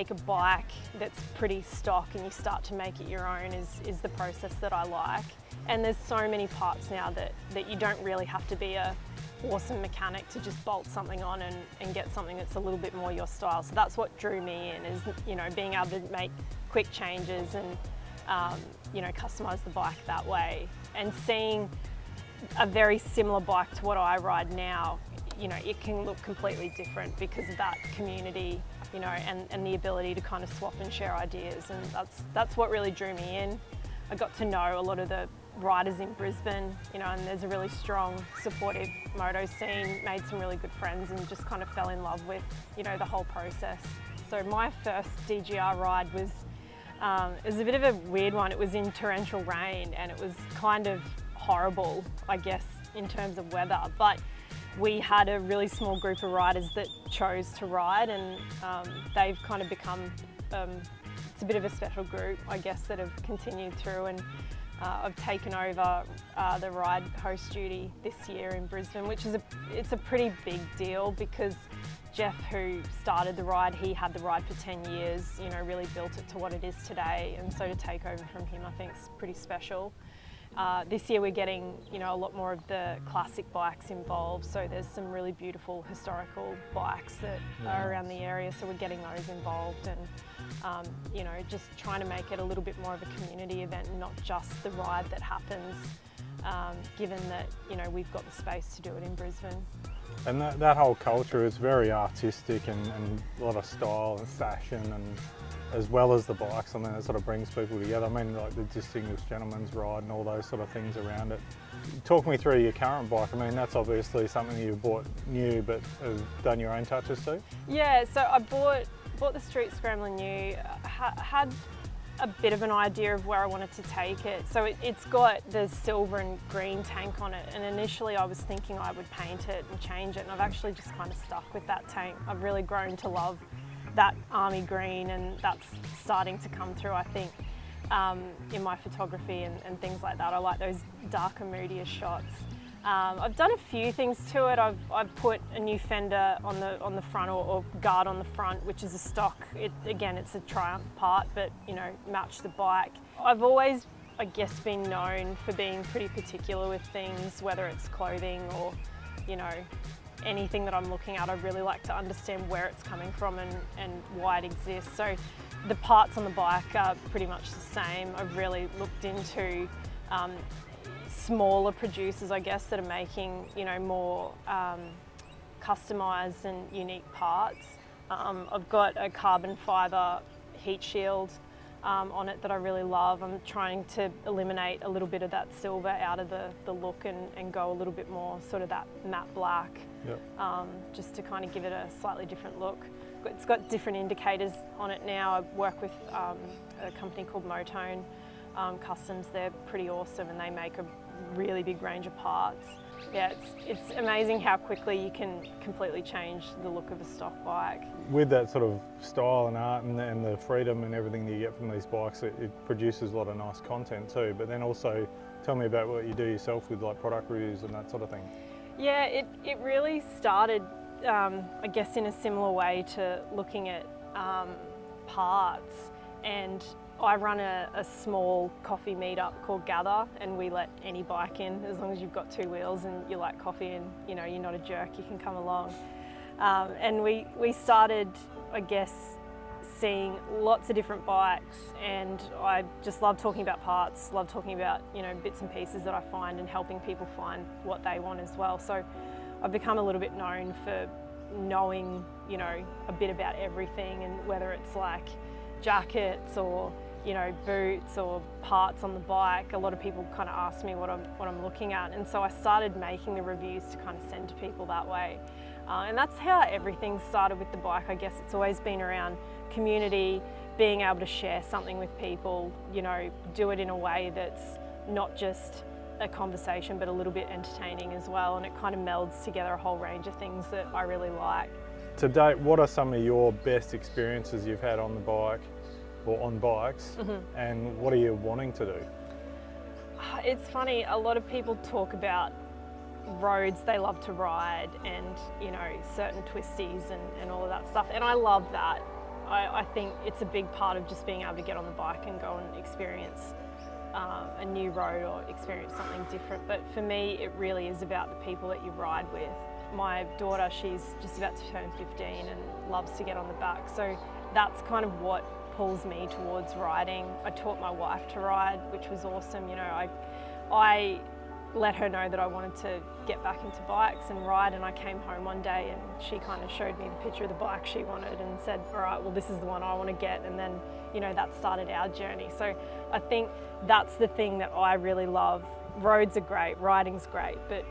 take a bike that's pretty stock and you start to make it your own is the process that I like. And there's so many parts now that you don't really have to be a awesome mechanic to just bolt something on and get something that's a little bit more your style. So that's what drew me in, is, you know, being able to make quick changes and you know, customize the bike that way. And seeing a very similar bike to what I ride now, you know, it can look completely different because of that community, you know, and the ability to kind of swap and share ideas. And that's what really drew me in. I got to know a lot of the riders in Brisbane, you know, and there's a really strong, supportive moto scene, made some really good friends and just kind of fell in love with, you know, the whole process. So my first DGR ride was, it was a bit of a weird one. It was in torrential rain and it was kind of horrible, I guess, in terms of weather, but we had a really small group of riders that chose to ride, and they've kind of become, it's a bit of a special group, I guess, that have continued through, and I've taken over the ride host duty this year in Brisbane, which is it's a pretty big deal because Jeff, who started the ride, he had the ride for 10 years, you know, really built it to what it is today, and so to take over from him I think is pretty special. This year we're getting, you know, a lot more of the classic bikes involved, so there's some really beautiful historical bikes that are around the area, so we're getting those involved, and you know, just trying to make it a little bit more of a community event and not just the ride that happens, given that, you know, we've got the space to do it in Brisbane. And that whole culture is very artistic and a lot of style and fashion, and as well as the bikes. I mean, it sort of brings people together. I mean, like the Distinguished Gentleman's Ride and all those sort of things around it. Talk me through your current bike. I mean, that's obviously something you bought new, but have done your own touches to? Yeah, so I bought the Street Scrambler new. Had a bit of an idea of where I wanted to take it. So it's got the silver and green tank on it, and initially I was thinking I would paint it and change it, and I've actually just kind of stuck with that tank. I've really grown to love that army green, and that's starting to come through, I think, in my photography and things like that. I like those darker, moodier shots. I've done a few things to it. I've put a new fender on the front, or guard on the front, which is a stock. Again, it's a Triumph part, but, you know, match the bike. I've always, I guess, been known for being pretty particular with things, whether it's clothing or, you know, anything that I'm looking at. I really like to understand where it's coming from and why it exists. So the parts on the bike are pretty much the same. I've really looked into smaller producers, I guess, that are making, you know, more customised and unique parts. I've got a carbon fibre heat shield on it that I really love. I'm trying to eliminate a little bit of that silver out of the look and go a little bit more sort of that matte black, just to kind of give it a slightly different look. It's got different indicators on it now. I work with a company called Moto Customs. They're pretty awesome, and they make a really big range of parts. Yeah, it's amazing how quickly you can completely change the look of a stock bike. With that sort of style and art and the freedom and everything that you get from these bikes, it produces a lot of nice content too. But then also, tell me about what you do yourself with like product reviews and that sort of thing. Yeah, it really started, I guess, in a similar way to looking at parts. And I run a small coffee meetup called Gather, and we let any bike in as long as you've got two wheels and you like coffee and, you know, you're not a jerk, you can come along. And we started, I guess, seeing lots of different bikes, and I just love talking about parts, love talking about, you know, bits and pieces that I find and helping people find what they want as well. So I've become a little bit known for knowing, you know, a bit about everything, and whether it's like jackets or, you know, boots or parts on the bike. A lot of people kind of ask me what I'm looking at, and so I started making the reviews to kind of send to people that way. And that's how everything started with the bike. I guess it's always been around community, being able to share something with people, you know, do it in a way that's not just a conversation but a little bit entertaining as well, and it kind of melds together a whole range of things that I really like. To date, what are some of your best experiences you've had on the bike or on bikes, and what are you wanting to do? It's funny, a lot of people talk about roads they love to ride and, you know, certain twisties and all of that stuff, and I love that. I think it's a big part of just being able to get on the bike and go and experience a new road or experience something different. But for me, it really is about the people that you ride with. My daughter, she's just about to turn 15 and loves to get on the back. So that's kind of what pulls me towards riding. I taught my wife to ride, which was awesome. You know, I let her know that I wanted to get back into bikes and ride, and I came home one day and she kind of showed me the picture of the bike she wanted and said, all right, well, this is the one I want to get. And then, you know, that started our journey. So I think that's the thing that I really love. Roads are great, riding's great, but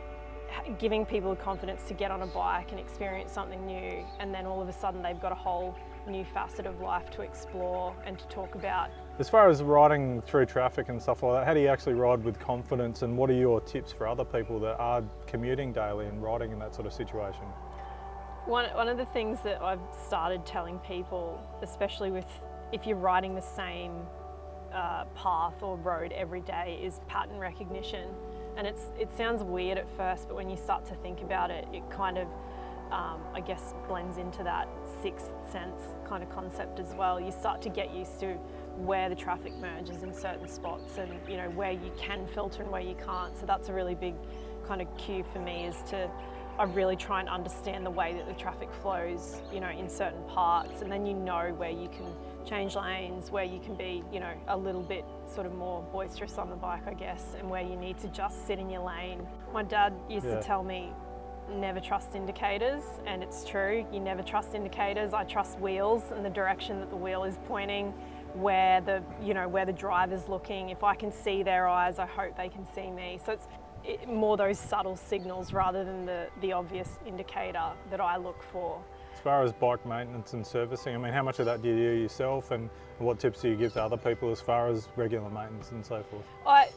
giving people the confidence to get on a bike and experience something new, and then all of a sudden they've got a whole new facet of life to explore and to talk about. As far as riding through traffic and stuff like that, how do you actually ride with confidence, and what are your tips for other people that are commuting daily and riding in that sort of situation? One of the things that I've started telling people, especially if you're riding the same path or road every day, is pattern recognition. And it sounds weird at first, but when you start to think about it, it kind of, I guess, blends into that sixth sense kind of concept as well. You start to get used to where the traffic merges in certain spots, and you know where you can filter and where you can't. So that's a really big kind of cue for me, is I really try and understand the way that the traffic flows, you know, in certain parts, and then you know where you can change lanes, where you can be, you know, a little bit sort of more boisterous on the bike, I guess, and where you need to just sit in your lane. My dad used to tell me, never trust indicators, and it's true. You never trust indicators. I trust wheels and the direction that the wheel is pointing, where the driver's looking. If I can see their eyes, I hope they can see me. So it's more those subtle signals rather than the obvious indicator that I look for. As far as bike maintenance and servicing, I mean, how much of that do you do yourself, and what tips do you give to other people as far as regular maintenance and so forth? I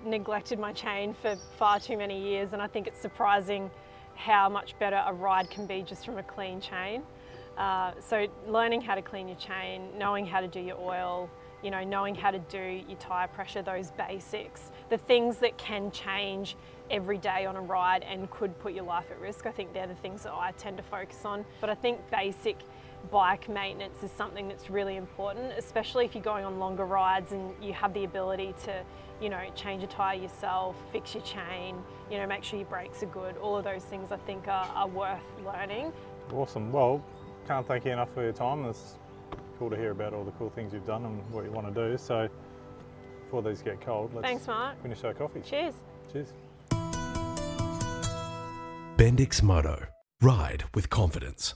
neglected my chain for far too many years, and I think it's surprising how much better a ride can be just from a clean chain. So learning how to clean your chain, knowing how to do your oil, you know, knowing how to do your tyre pressure, those basics, the things that can change every day on a ride and could put your life at risk. I think they're the things that I tend to focus on. But I think basic bike maintenance is something that's really important, especially if you're going on longer rides and you have the ability to, you know, change a tyre yourself, fix your chain, you know, make sure your brakes are good. All of those things I think are worth learning. Awesome. Well, can't thank you enough for your time. It's cool to hear about all the cool things you've done and what you want to do. So before these get cold, let's finish our coffee. Cheers. Cheers. Bendix Moto. Ride with confidence.